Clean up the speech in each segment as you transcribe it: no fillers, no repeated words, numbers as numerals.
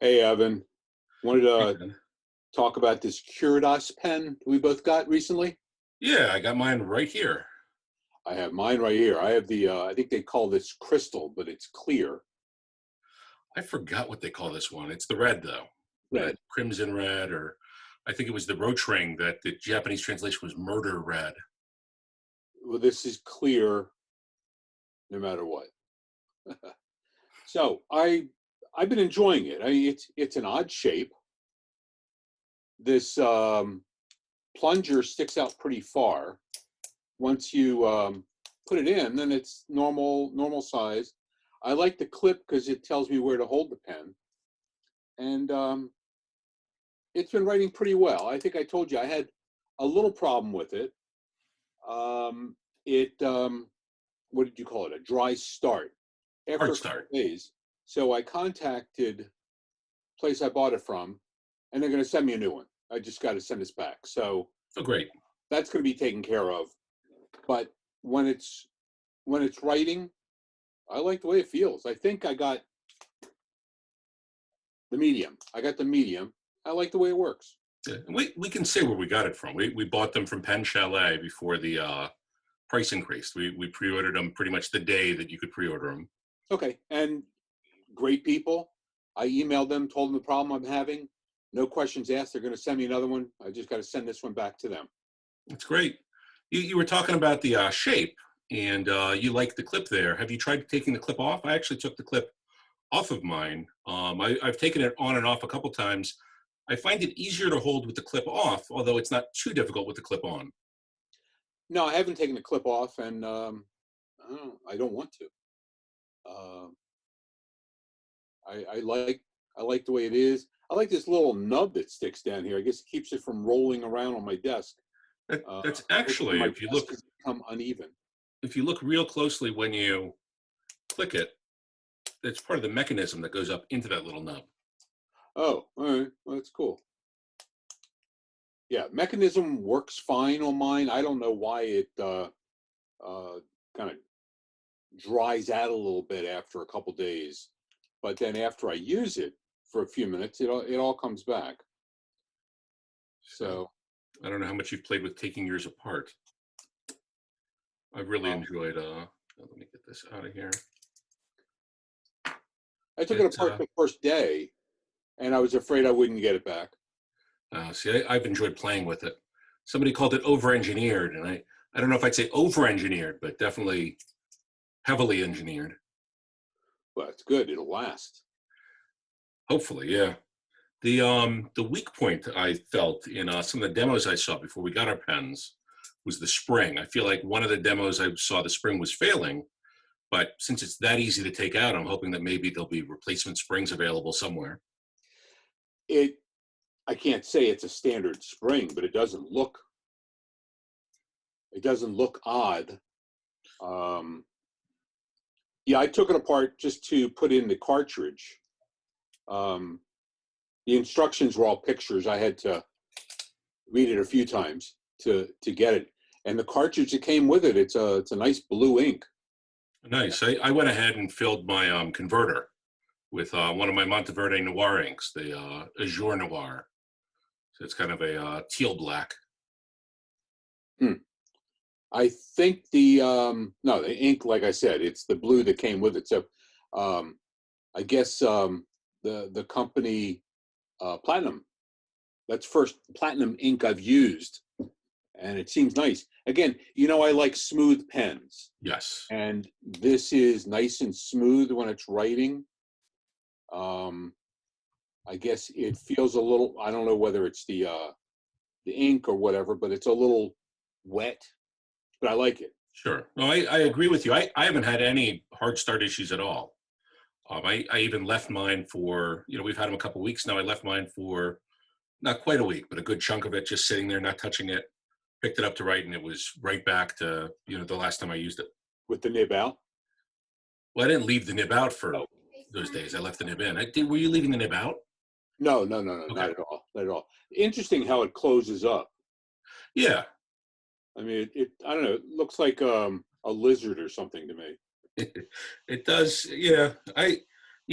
Hey, Evan. Wanted Hey, to man. talk about this Curidas pen we both got recently. Yeah, I got mine right here. I have mine right here. I have I think they call this crystal, but it's clear I forgot what they call this one. It's the red, though. The red. crimson red, or I think it was the Rotring that the Japanese translation was murder red. Well, this is clear no matter what. So I've been enjoying it. I mean, it's an odd shape. This plunger sticks out pretty far. Once you put it in, then it's normal size. I like the clip because it tells me where to hold the pen, and it's been writing pretty well. I think I told you I had a little problem with it. Um, it what did you call it? A dry start after Hard a couple start. of days. So I contacted place I bought it from, and they're going to send me a new one. I just got to send this back. So Oh, great. that's going to be taken care of. But when it's when it's writing, I like the way it feels. I think I got the medium. I got the medium. I like the way it works. Yeah. We can say where we got it from. We bought them from Penn Chalet before the price increased. We pre-ordered them pretty much the day that you could pre-order them. Okay, and great people. I emailed them, told them the problem I'm having. No questions asked. They're going to send me another one. I just got to send this one back to them. It's great. You were talking about the shape, and you like the clip there. Have you tried taking the clip off? I actually took the clip off of mine. I've taken it on and off a couple times. I find it easier to hold with the clip off, although it's not too difficult with the clip on. No, I haven't taken the clip off, and I don't want to. Uh, I like the way it is. I like this little nub that sticks down here. I guess it keeps it from rolling around on my desk. That's Hopefully actually, my desk has become uneven. if you look real closely when you click it, it's part of the mechanism that goes up into that little nub. Oh, all right. Well, that's cool. Yeah, mechanism works fine on mine. I don't know why it kind of dries out a little bit after a couple days, but then after I use it for a few minutes, it all comes back. So So I don't know how much you've played with taking yours apart. I've really um, enjoyed. Let me get this out of here. I took it It's apart the first day, and I was afraid I wouldn't get it back. see, I've enjoyed playing with it. Somebody called it over-engineered, and I don't know if I'd say over-engineered, but definitely heavily engineered. But it's good; it'll last. Hopefully, yeah. The weak point I felt in some of the demos I saw before we got our pens was the spring. I feel like one of the demos I saw the spring was failing, but since it's that easy to take out, I'm hoping that maybe there'll be replacement springs available somewhere. It I can't say it's a standard spring, but it doesn't look odd. Um, yeah, I took it apart just to put in the cartridge. Um, the instructions were all pictures. I had to read it a few times to get it. And the cartridge that came with it, it's a nice blue ink. Nice. I went ahead and filled my converter with one of my Monteverde Noir inks, the Azure Noir. So it's kind of a teal black. Hmm. I think the no, the ink, like I said, it's the blue that came with it. So um, I guess the company Platinum. That's first Platinum ink I've used, and it seems nice. Again, I like smooth pens, Yes. and this is nice and smooth when it's writing. Um, I guess it feels a little. I don't know whether it's the ink or whatever, but it's a little wet. But I like it. Sure. No, I agree with you. I haven't had any hard start issues at all. I even left mine for, we've had them a couple weeks now. I left mine for not quite a week, but a good chunk of it just sitting there, not touching it. Picked it up to write, and it was right back to, the last time I used it. With the nib out. Well, I didn't leave the nib out Oh for those days. I left the nib in. Were you leaving the nib out? no, no, no, no, Okay. not at all, not at all. Interesting how it closes up. Yeah. I mean, it I don't know. It looks like a lizard or something to me. It does. Yeah.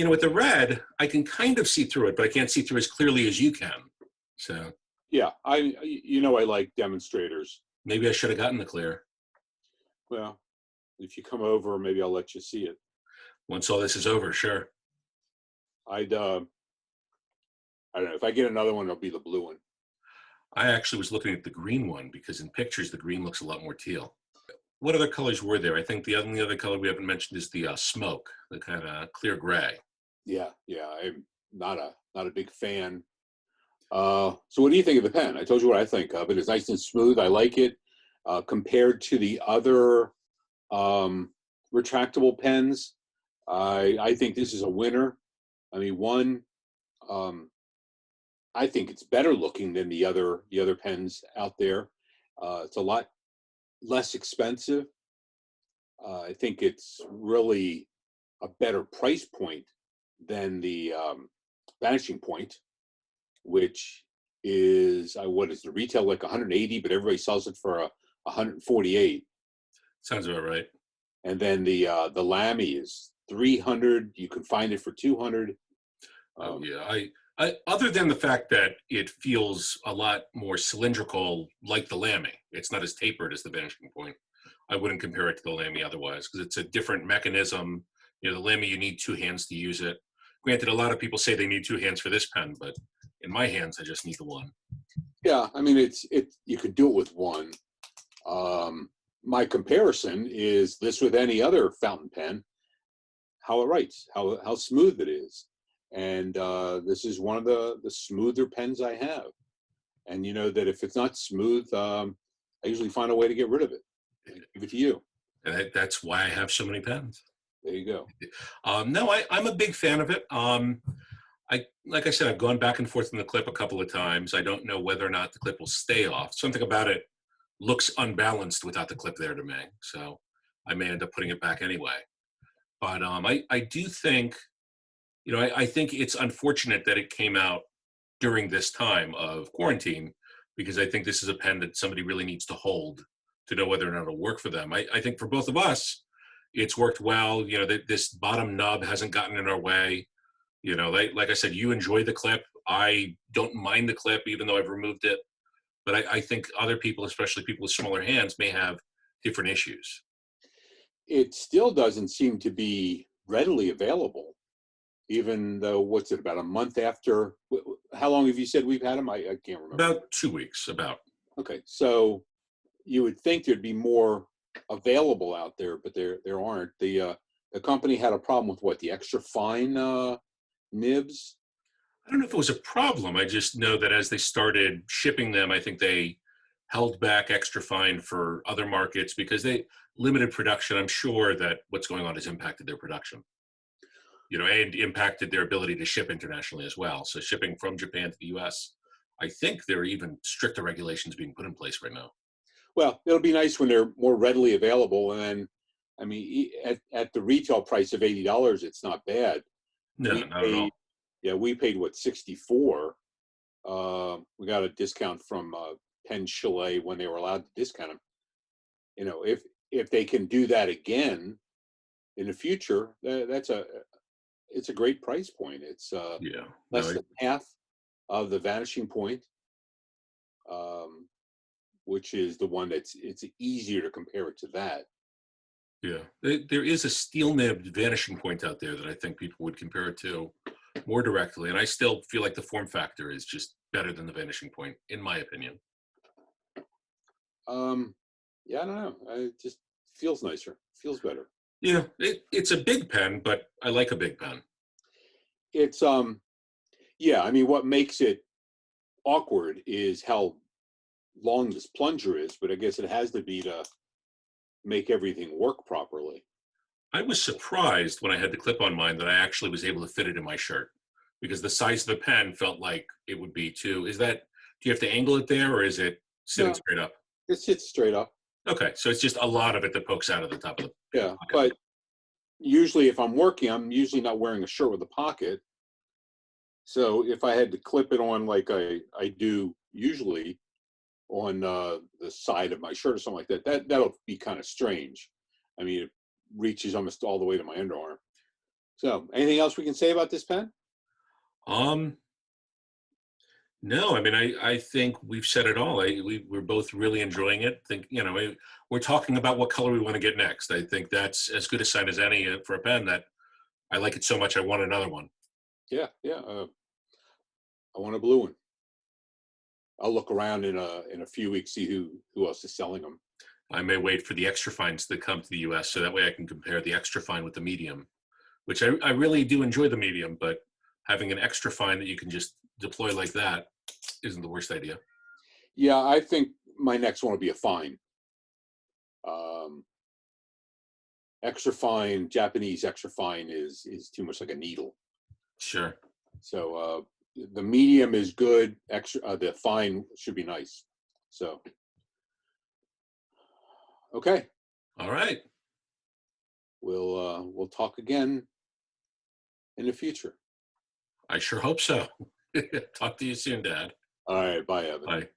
with the red, I can kind of see through it, but I can't see through as clearly as you can. So Yeah, I like demonstrators. maybe I should have gotten the clear. Well, if you come over, maybe I'll let you see it. Once all this is over, sure. I don't know, if I get another one, it'll be the blue one. I actually was looking at the green one because in pictures, the green looks a lot more teal. What other colors were there? I think the only other color we haven't mentioned is the smoke, the kind of clear gray. Yeah, I'm not a big fan. So what do you think of the pen? I told you what I think of it. It's nice and smooth. I like it compared to the other retractable pens. I think this is a winner. I mean, um, I think it's better looking than the other pens out there. It's a lot less expensive. I think it's really a better price point than the Vanishing Point, which is what is the retail like 180, but everybody sells it for 148. Sounds about right. And then the Lamy is 300. You can find it for 200. Oh yeah, I other than the fact that it feels a lot more cylindrical, like the Lamy, it's not as tapered as the Vanishing Point. I wouldn't compare it to the Lamy otherwise because it's a different mechanism. The Lamy, you need two hands to use it. Granted, a lot of people say they need two hands for this pen, but in my hands, I just need the one. Yeah, I mean it's you could do it with one. My comparison is this with any other fountain pen, how it writes, how smooth it is, and this is one of the smoother pens I have. And you know that if it's not smooth, I usually find a way to get rid of it. I give it to you. And that's why I have so many pens. There you go. No, I'm a big fan of it. Like I said, I've gone back and forth in the clip a couple of times. I don't know whether or not the clip will stay off. Something about it looks unbalanced without the clip there to me. So I may end up putting it back anyway. But I do think, I think it's unfortunate that it came out during this time of quarantine because I think this is a pen that somebody really needs to hold to know whether or not it'll work for them. I think for both of us, it's worked well. This bottom nub hasn't gotten in our way. Like I said, you enjoy the clip. I don't mind the clip, even though I've removed it. But I think other people, especially people with smaller hands, may have different issues. It still doesn't seem to be readily available, even though what's it about a month after? How long have you said we've had them? I can't remember. About 2 weeks, about. Okay, so you would think there'd be more available out there, but there aren't. The company had a problem with what, the extra fine nibs? I don't know if it was a problem. I just know that as they started shipping them, I think they held back extra fine for other markets because they limited production. I'm sure that what's going on has impacted their production, and impacted their ability to ship internationally as well. So shipping from Japan to the US, I think there are even stricter regulations being put in place right now. Well, it'll be nice when they're more readily available. And then, I mean, at the retail price of $80, it's not bad. No, We not at paid, all. yeah, we paid what, 64. We got a discount from Penn Chalet when they were allowed to discount them. If they can do that again in the future, it's a great price point. It's Yeah. less No, than half of the Vanishing Point, which is the one it's easier to compare it to that. yeah. There is a steel nibbed Vanishing Point out there that I think people would compare it to more directly. And I still feel like the form factor is just better than the Vanishing Point, in my opinion. Yeah, I don't know. It just feels nicer, feels better. Yeah, it's a big pen, but I like a big pen. It's yeah, I mean, what makes it awkward is how long this plunger is, but I guess it has to be to make everything work properly. I was surprised when I had the clip on mine that I actually was able to fit it in my shirt because the size of the pen felt like it would be too. Do you have to angle it there or is it sitting No, straight up? it sits straight up. Okay, so it's just a lot of it that pokes out of the top of the Yeah, pocket. but usually if I'm working, I'm usually not wearing a shirt with a pocket. So if I had to clip it on like I do usually on the side of my shirt or something like that, that'll be kind of strange. I mean, it reaches almost all the way to my underarm. So, anything else we can say about this pen? Um, no, I mean, I think we've said it all. We're both really enjoying it. Think, we're talking about what color we want to get next. I think that's as good a sign as any for a pen that I like it so much I want another one. Yeah, yeah. I want a blue one. I'll look around in a few weeks, see who else is selling them. I may wait for the extra fines to come to the US so that way I can compare the extra fine with the medium, which I really do enjoy the medium, but having an extra fine that you can just deploy like that isn't the worst idea. Yeah, I think my next one will be a fine. Um, extra fine, Japanese extra fine is too much like a needle. Sure. So the medium is good. Extra, the fine should be nice. So okay, All right. we'll talk again in the future. I sure hope so. Talk to you soon, Dad. All right, bye, Evan. Bye.